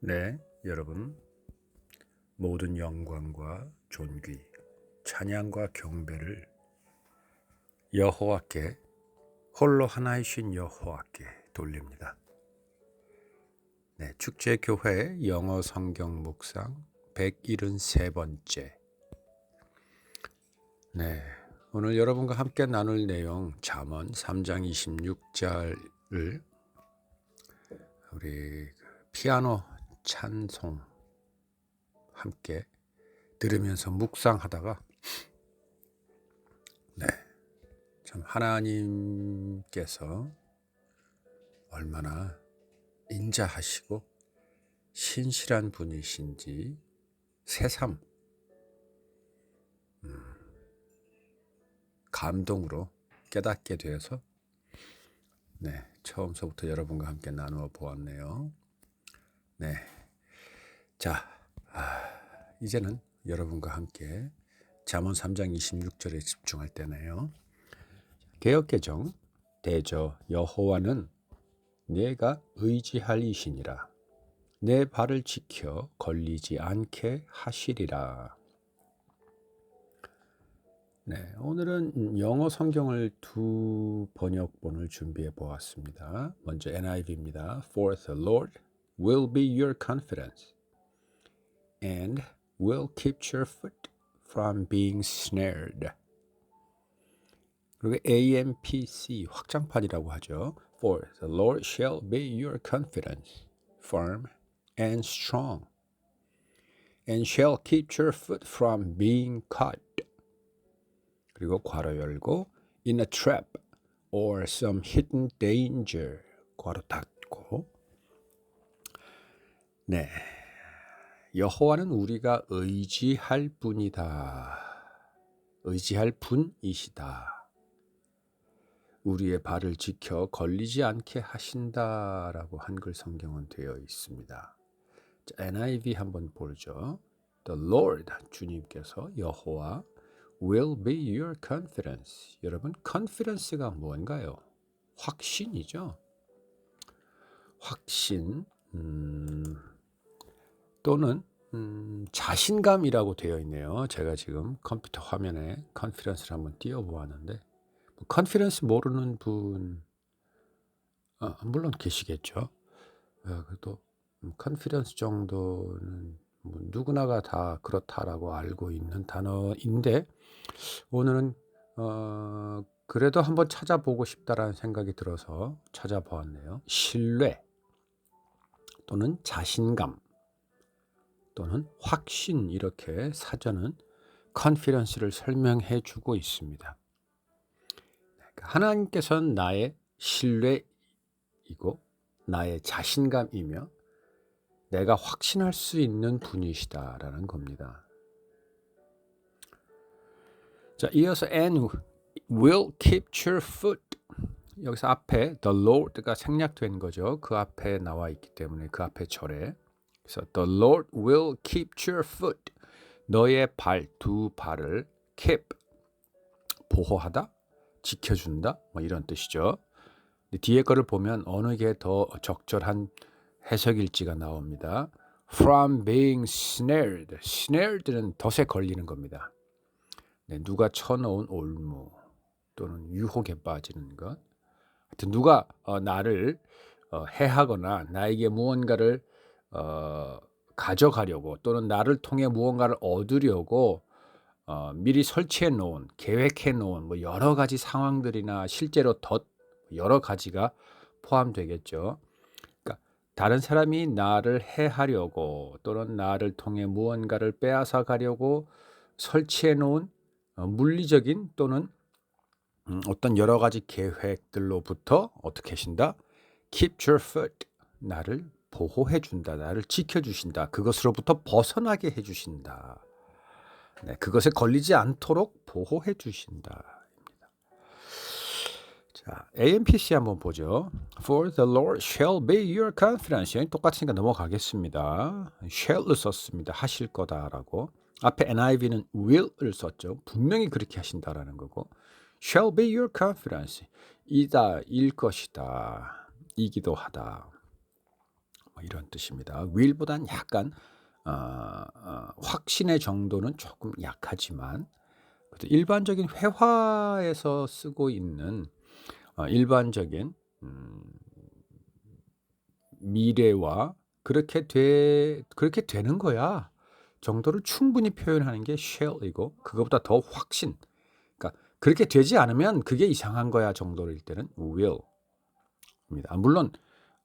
네, 여러분 모든 영광과 존귀, 찬양과 경배를 여호와께 홀로 하나이신 여호와께 돌립니다. 네, 축제교회 영어 성경 묵상 173번째. 네, 오늘 여러분과 함께 나눌 내용 잠언 3장 26절을 우리 피아노 찬송 함께 들으면서 묵상하다가 참 하나님께서 얼마나 인자하시고 신실한 분이신지 새삼 감동으로 깨닫게 되어서 처음서부터 여러분과 함께 나누어 보았네요. 자, 이제는 여러분과 함께 잠언 3장 26절에 집중할 때네요. 개역개정 대저 여호와는 내가 의지할 이시니라. 내 발을 지켜 걸리지 않게 하시리라. 네, 오늘은 영어 성경을 두 번역본을 준비해 보았습니다. 먼저 NIV입니다. For the Lord will be your confidence and will keep your foot from being snared. 그리고 AMPC 확장판이라고 하죠. For the Lord shall be your confidence, firm and strong, and shall keep your foot from being caught. 그리고 괄호 열고 in a trap or some hidden danger 괄호 닫고. 네, 여호와는 우리가 의지할 분이다. 의지할 분이시다. 우리의 발을 지켜 걸리지 않게 하신다라고 한글 성경은 되어 있습니다. 자, NIV 한번 보죠. The Lord, 주님께서 여호와 will be your confidence. 여러분, confidence가 뭔가요? 확신이죠. 확신 또는 자신감이라고 되어 있네요. 제가 지금 컴퓨터 화면에 confidence를 한번 띄워보았는데 컨피던스 모르는 분 물론 계시겠죠. 그래도 컨피던스 정도는 뭐 누구나가 다 그렇다라고 알고 있는 단어인데 오늘은 그래도 한번 찾아보고 싶다라는 생각이 들어서 찾아보았네요. 신뢰 또는 자신감 또는 확신, 이렇게 사전은 컨피던스를 설명해 주고 있습니다. 하나님께서는 나의 신뢰이고 나의 자신감이며 내가 확신할 수 있는 분이시다라는 겁니다. 자, 이어서 and will keep your foot. 여기서 앞에 the Lord가 생략된 거죠. 그 앞에 나와 있기 때문에 그 앞에 절에. 그래서 the Lord will keep your foot. 너의 발, 두 발을 keep, 보호하다, 지켜준다, 뭐 이런 뜻이죠. 뒤에 거를 보면 어느 게 더 적절한 해석일지가 나옵니다. From being snared. snared는 덫에 걸리는 겁니다. 누가 쳐놓은 올무 또는 유혹에 빠지는 것. 하여튼 누가 나를 해하거나 나에게 무언가를 가져가려고 또는 나를 통해 무언가를 얻으려고 미리 설치해 놓은, 계획해 놓은 뭐 여러 가지 상황들이나 실제로 덫 여러 가지가 포함되겠죠. 그러니까 다른 사람이 나를 해하려고 또는 나를 통해 무언가를 빼앗아 가려고 설치해 놓은 물리적인 또는 어떤 여러 가지 계획들로부터 어떻게 하신다? Keep your foot. 나를 보호해 준다. 나를 지켜 주신다. 그것으로부터 벗어나게 해 주신다. 네, 그것에 걸리지 않도록 보호해 주신다. 자, AMPC 한번 보죠. For the Lord shall be your confidence. 똑같으니까 넘어가겠습니다. shall을 썼습니다. 하실 거다라고. 앞에 NIV는 will을 썼죠. 분명히 그렇게 하신다라는 거고. shall be your confidence. 이다, 일 것이다. 이기도 하다. 이런 뜻입니다. will보단 약간 확신의 정도는 조금 약하지만 일반적인 회화에서 쓰고 있는 일반적인 미래와 그렇게 되는 거야 정도를 충분히 표현하는 게 shall이고, 그거보다 더 확신, 그러니까 그렇게 되지 않으면 그게 이상한 거야 정도일 때는 will입니다. 물론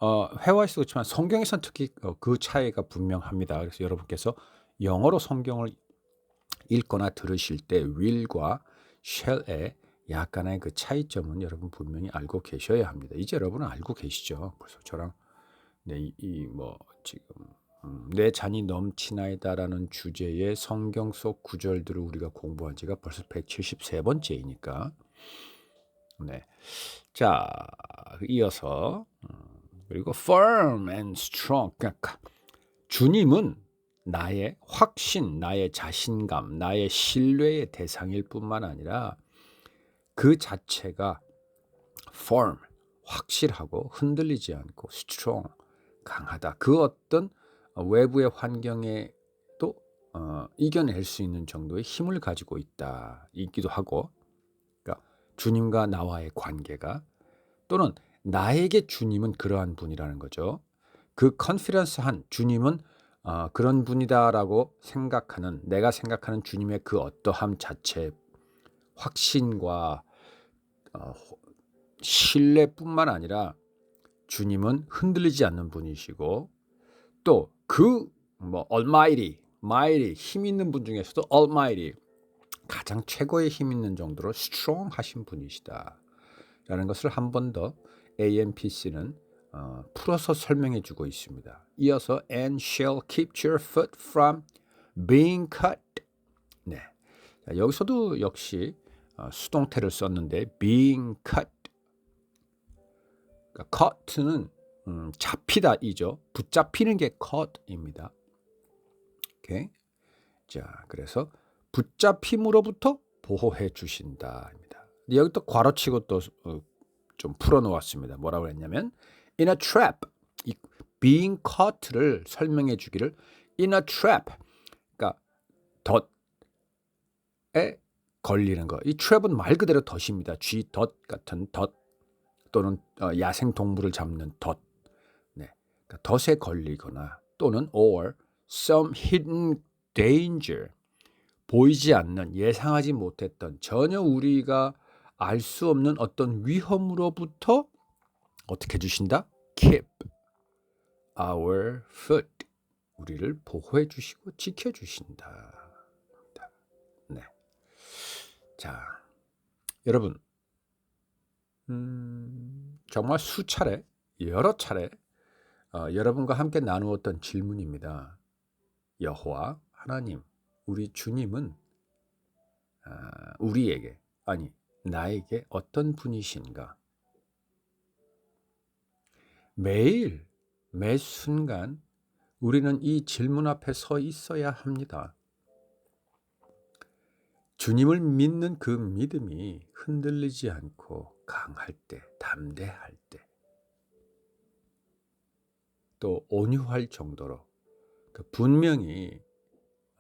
회화에서 그렇지만 성경에서는 특히 그 차이가 분명합니다. 그래서 여러분께서 영어로 성경을 읽거나 들으실 때 will과 shall의 약간의 그 차이점은 여러분 분명히 알고 계셔야 합니다. 이제 여러분은 알고 계시죠. 벌써 저랑 뭐 지금 내 잔이 넘치나이다라는 주제의 성경 속 구절들을 우리가 공부한 지가 벌써 173번째이니까. 네. 자, 이어서 그리고 firm and strong. 그러니까 주님은 나의 확신, 나의 자신감, 나의 신뢰의 대상일 뿐만 아니라 그 자체가 firm, 확실하고 흔들리지 않고 strong, 강하다. 그 어떤 외부의 환경에도 이겨낼 수 있는 정도의 힘을 가지고 있기도 하고, 그러니까 주님과 나와의 관계가, 또는 나에게 주님은 그러한 분이라는 거죠. 그 컨피던스한 주님은 그런 분이다라고 생각하는, 내가 생각하는 주님의 그 어떠함 자체, 확신과 신뢰뿐만 아니라 주님은 흔들리지 않는 분이시고, 또 almighty, mighty, 힘 있는 분 중에서도 almighty, 가장 최고의 힘 있는 정도로 strong 하신 분이시다 라는 것을 한 번 더 AMPC는 풀어서 설명해 주고 있습니다. 이어서 and shall keep your foot from being cut. 네, 자, 여기서도 역시 수동태를 썼는데 being cut. 그러니까 cut는 잡히다 이죠. 붙잡히는 게 cut입니다. 오케이. 자, 그래서 붙잡힘으로부터 보호해 주신다입니다. 여기 또 괄호치고 또 좀 풀어놓았습니다. 뭐라고 했냐면 in a trap, 이 being caught를 설명해 주기를 in a trap, 그러니까 덫에 걸리는 거. 이 trap은 말 그대로 덫입니다. 쥐덫 같은 덫, 또는 야생 동물을 잡는 덫. 네, 그러니까 덫에 걸리거나, 또는 or some hidden danger, 보이지 않는, 예상하지 못했던, 전혀 우리가 알 수 없는 어떤 위험으로부터 어떻게 해주신다? Keep our foot, 우리를 보호해 주시고 지켜주신다. 네. 자, 여러분, 정말 수차례, 여러 차례 여러분과 함께 나누었던 질문입니다. 여호와 하나님, 우리 주님은 우리에게, 아니 나에게 어떤 분이신가? 매일 매 순간 우리는 이 질문 앞에 서 있어야 합니다. 주님을 믿는 그 믿음이 흔들리지 않고 강할 때, 담대할 때, 또 온유할 정도로, 분명히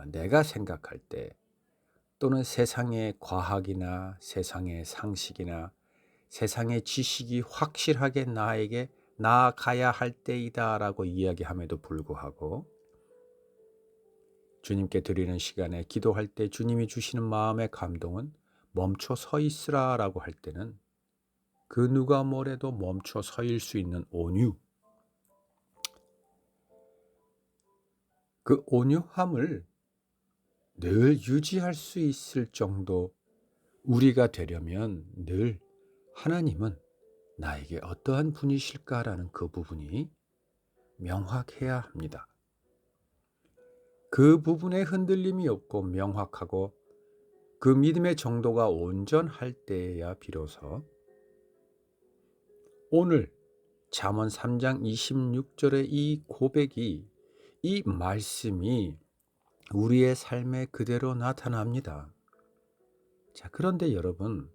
내가 생각할 때, 또는 세상의 과학이나 세상의 상식이나 세상의 지식이 확실하게 나에게 나아가야 할 때이다라고 이야기함에도 불구하고, 주님께 드리는 시간에 기도할 때 주님이 주시는 마음의 감동은 멈춰 서 있으라라고 할 때는 그 누가 뭐래도 멈춰 서일 수 있는 온유, 그 온유함을 늘 유지할 수 있을 정도 우리가 되려면 늘 하나님은 나에게 어떠한 분이실까라는 그 부분이 명확해야 합니다. 그 부분에 흔들림이 없고 명확하고 그 믿음의 정도가 온전할 때야 비로소 오늘 잠언 3장 26절의 이 고백이, 이 말씀이 우리의 삶에 그대로 나타납니다. 자, 그런데 여러분,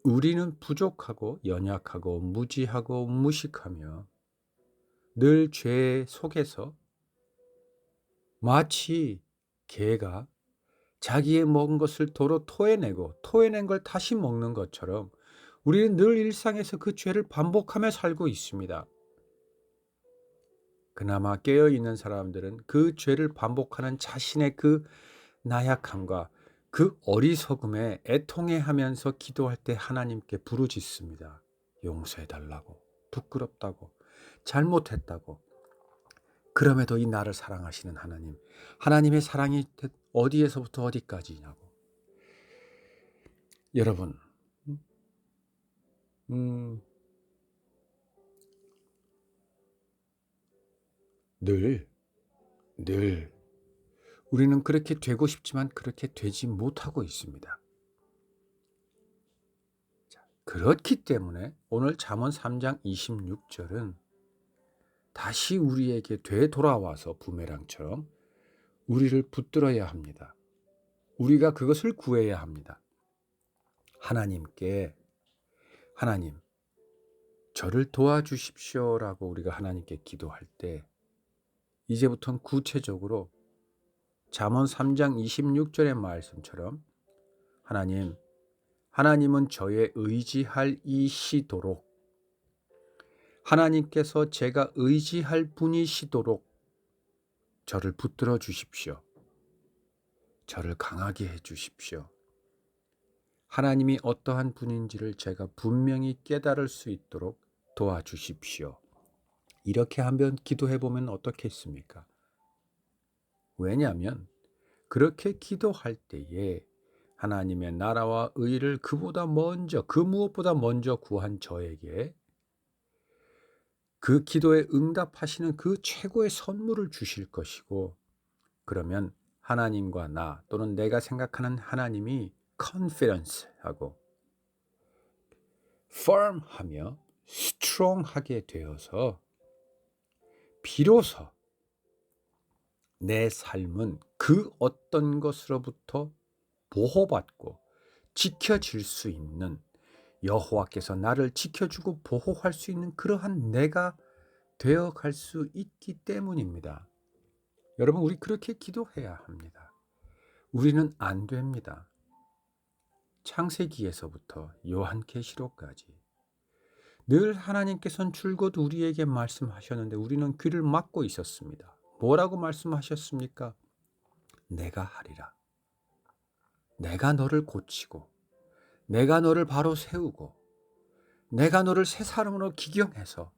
우리는 부족하고 연약하고 무지하고 무식하며 늘 죄 속에서 마치 개가 자기의 먹은 것을 도로 토해내고 토해낸 걸 다시 먹는 것처럼 우리는 늘 일상에서 그 죄를 반복하며 살고 있습니다. 그나마 깨어있는 사람들은 그 죄를 반복하는 자신의 그 나약함과 그 어리석음에 애통해하면서 기도할 때 하나님께 부르짖습니다. 용서해달라고, 부끄럽다고, 잘못했다고. 그럼에도 이 나를 사랑하시는 하나님, 하나님의 사랑이 어디에서부터 어디까지냐고. 여러분, 늘 우리는 그렇게 되고 싶지만 그렇게 되지 못하고 있습니다. 그렇기 때문에 오늘 잠언 3장 26절은 다시 우리에게 되돌아와서 부메랑처럼 우리를 붙들어야 합니다. 우리가 그것을 구해야 합니다. 하나님께 하나님, 저를 도와주십시오라고 우리가 하나님께 기도할 때 이제부터는 구체적으로 잠언 3장 26절의 말씀처럼 하나님은 저의 의지할 이시도록 하나님께서 제가 의지할 분이시도록 저를 붙들어 주십시오. 저를 강하게 해 주십시오. 하나님이 어떠한 분인지를 제가 분명히 깨달을 수 있도록 도와주십시오. 이렇게 한번 기도해 보면 어떻겠습니까? 왜냐하면 그렇게 기도할 때에 하나님의 나라와 의를 그 무엇보다 먼저 구한 저에게 그 기도에 응답하시는 그 최고의 선물을 주실 것이고, 그러면 하나님과 나 또는 내가 생각하는 하나님이 confidence하고 firm하며 strong하게 되어서 비로소 내 삶은 그 어떤 것으로부터 보호받고 지켜질 수 있는, 여호와께서 나를 지켜주고 보호할 수 있는 그러한 내가 되어갈 수 있기 때문입니다. 여러분, 우리 그렇게 기도해야 합니다. 우리는 안 됩니다. 창세기에서부터 요한계시록까지 늘 하나님께서는 줄곧 우리에게 말씀하셨는데 우리는 귀를 막고 있었습니다. 뭐라고 말씀하셨습니까? 내가 하리라. 내가 너를 고치고 내가 너를 바로 세우고 내가 너를 새 사람으로 기경해서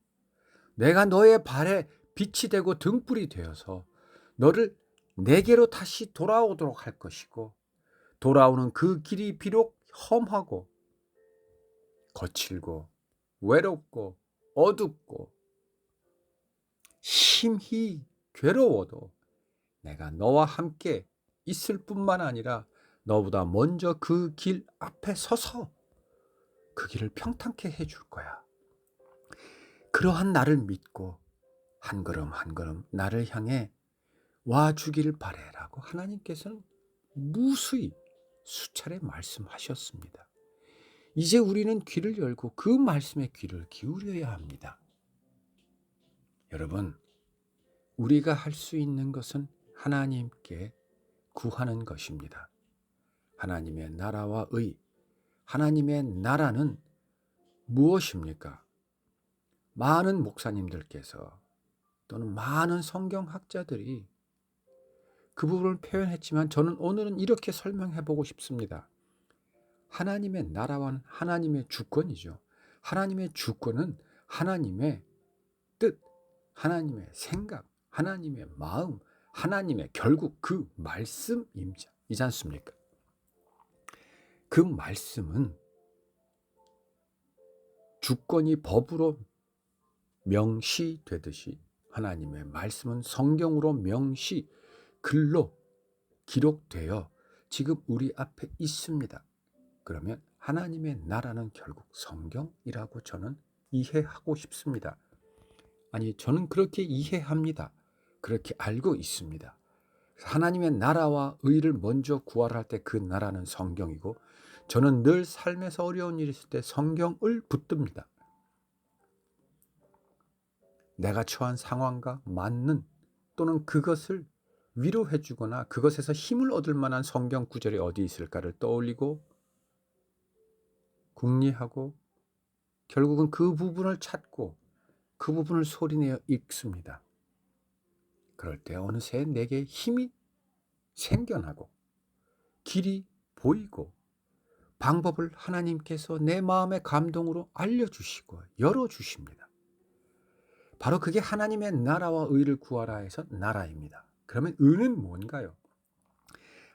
내가 너의 발에 빛이 되고 등불이 되어서 너를 내게로 다시 돌아오도록 할 것이고, 돌아오는 그 길이 비록 험하고 거칠고 외롭고 어둡고 심히 괴로워도 내가 너와 함께 있을 뿐만 아니라 너보다 먼저 그 길 앞에 서서 그 길을 평탄케 해줄 거야. 그러한 나를 믿고 한 걸음 한 걸음 나를 향해 와주기를 바래라고 하나님께서는 무수히 수차례 말씀하셨습니다. 이제 우리는 귀를 열고 그 말씀에 귀를 기울여야 합니다. 여러분, 우리가 할 수 있는 것은 하나님께 구하는 것입니다. 하나님의 나라와 의, 하나님의 나라는 무엇입니까? 많은 목사님들께서 또는 많은 성경학자들이 그 부분을 표현했지만 저는 오늘은 이렇게 설명해 보고 싶습니다. 하나님의 나라와는 하나님의 주권이죠. 하나님의 주권은 하나님의 뜻, 하나님의 생각, 하나님의 마음, 하나님의 결국 그 말씀이지 않습니까? 그 말씀은 주권이 법으로 명시되듯이 하나님의 말씀은 성경으로 명시, 글로 기록되어 지금 우리 앞에 있습니다. 그러면 하나님의 나라는 결국 성경이라고 저는 이해하고 싶습니다. 아니, 저는 그렇게 이해합니다. 그렇게 알고 있습니다. 하나님의 나라와 의를 먼저 구하라 할 때 그 나라는 성경이고, 저는 늘 삶에서 어려운 일이 있을 때 성경을 붙듭니다. 내가 처한 상황과 맞는 또는 그것을 위로해 주거나 그것에서 힘을 얻을 만한 성경 구절이 어디 있을까를 떠올리고 궁리하고 결국은 그 부분을 찾고 그 부분을 소리내어 읽습니다. 그럴 때 어느새 내게 힘이 생겨나고 길이 보이고 방법을 하나님께서 내 마음의 감동으로 알려주시고 열어주십니다. 바로 그게 하나님의 나라와 의를 구하라 해서 나라입니다. 그러면 의는 뭔가요?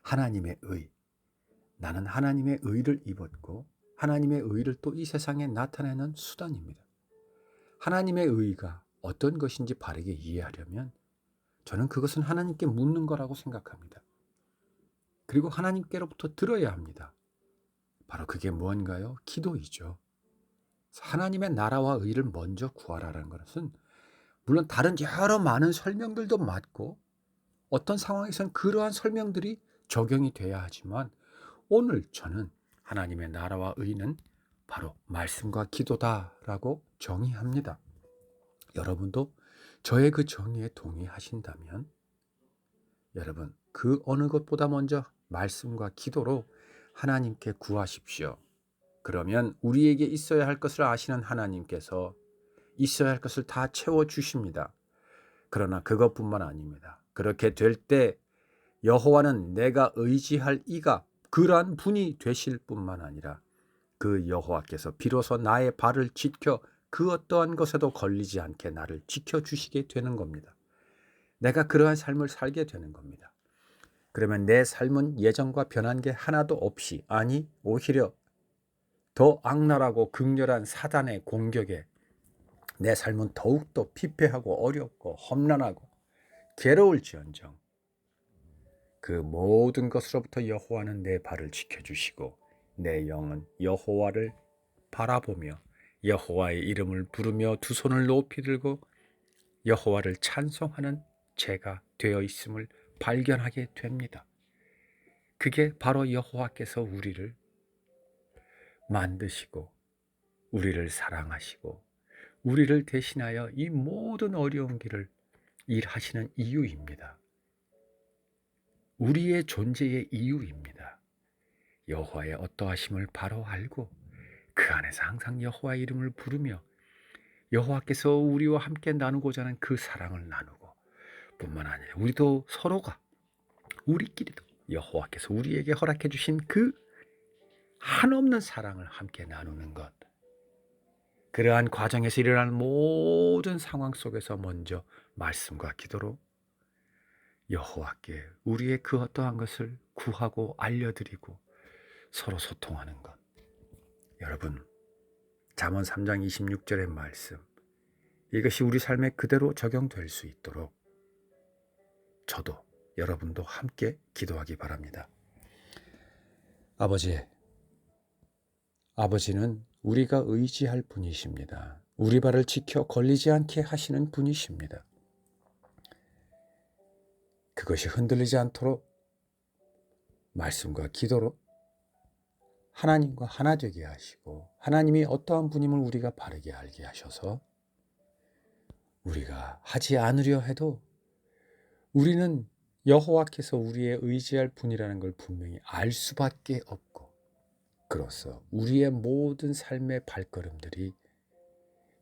하나님의 의. 나는 하나님의 의를 입었고 하나님의 의를 또 이 세상에 나타내는 수단입니다. 하나님의 의가 어떤 것인지 바르게 이해하려면 저는 그것은 하나님께 묻는 거라고 생각합니다. 그리고 하나님께로부터 들어야 합니다. 바로 그게 무언가요? 기도이죠. 하나님의 나라와 의를 먼저 구하라는 것은 물론 다른 여러 많은 설명들도 맞고 어떤 상황에서는 그러한 설명들이 적용이 돼야 하지만 오늘 저는 하나님의 나라와 의는 바로 말씀과 기도다라고 정의합니다. 여러분도 저의 그 정의에 동의하신다면 여러분 그 어느 것보다 먼저 말씀과 기도로 하나님께 구하십시오. 그러면 우리에게 있어야 할 것을 아시는 하나님께서 있어야 할 것을 다 채워주십니다. 그러나 그것뿐만 아닙니다. 그렇게 될 때 여호와는 내가 의지할 이가 그러한 분이 되실 뿐만 아니라 그 여호와께서 비로소 나의 발을 지켜 그 어떠한 것에도 걸리지 않게 나를 지켜주시게 되는 겁니다. 내가 그러한 삶을 살게 되는 겁니다. 그러면 내 삶은 예전과 변한 게 하나도 없이 아니 오히려 더 악랄하고 극렬한 사단의 공격에 내 삶은 더욱더 피폐하고 어렵고 험난하고 괴로울지언정 그 모든 것으로부터 여호와는 내 발을 지켜주시고 내 영은 여호와를 바라보며 여호와의 이름을 부르며 두 손을 높이 들고 여호와를 찬송하는 제가 되어 있음을 발견하게 됩니다. 그게 바로 여호와께서 우리를 만드시고 우리를 사랑하시고 우리를 대신하여 이 모든 어려운 길을 일하시는 이유입니다. 우리의 존재의 이유입니다. 여호와의 어떠하심을 바로 알고 그 안에서 항상 여호와의 이름을 부르며 여호와께서 우리와 함께 나누고자 하는 그 사랑을 나누고 뿐만 아니라 우리도 서로가 우리끼리도 여호와께서 우리에게 허락해 주신 그 한없는 사랑을 함께 나누는 것, 그러한 과정에서 일어나는 모든 상황 속에서 먼저 말씀과 기도로 여호와께 우리의 그 어떠한 것을 구하고 알려드리고 서로 소통하는 것. 여러분 잠언 3장 26절의 말씀, 이것이 우리 삶에 그대로 적용될 수 있도록 저도 여러분도 함께 기도하기 바랍니다. 아버지는 우리가 의지할 분이십니다. 우리 발을 지켜 걸리지 않게 하시는 분이십니다. 그것이 흔들리지 않도록 말씀과 기도로 하나님과 하나 되게 하시고 하나님이 어떠한 분임을 우리가 바르게 알게 하셔서 우리가 하지 않으려 해도 우리는 여호와께서 우리의 의지할 분이라는 걸 분명히 알 수밖에 없고 그로써 우리의 모든 삶의 발걸음들이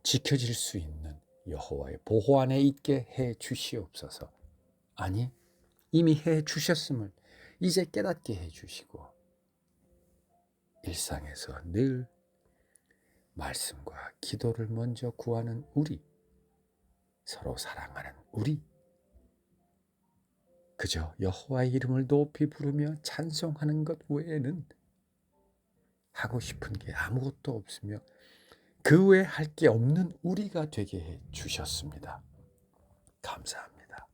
지켜질 수 있는 여호와의 보호 안에 있게 해 주시옵소서. 아니 이미 해 주셨음을 이제 깨닫게 해 주시고 일상에서 늘 말씀과 기도를 먼저 구하는 우리, 서로 사랑하는 우리, 그저 여호와의 이름을 높이 부르며 찬송하는 것 외에는 하고 싶은 게 아무것도 없으며 그 외에 할 게 없는 우리가 되게 해 주셨습니다. 감사합니다.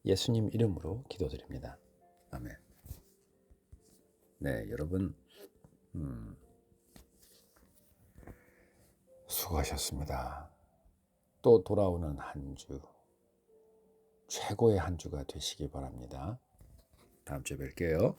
예수님 이름으로 기도드립니다. 아멘. 네, 여러분 수고하셨습니다. 또 돌아오는 한 주 최고의 한 주가 되시기 바랍니다. 다음 주에 뵐게요.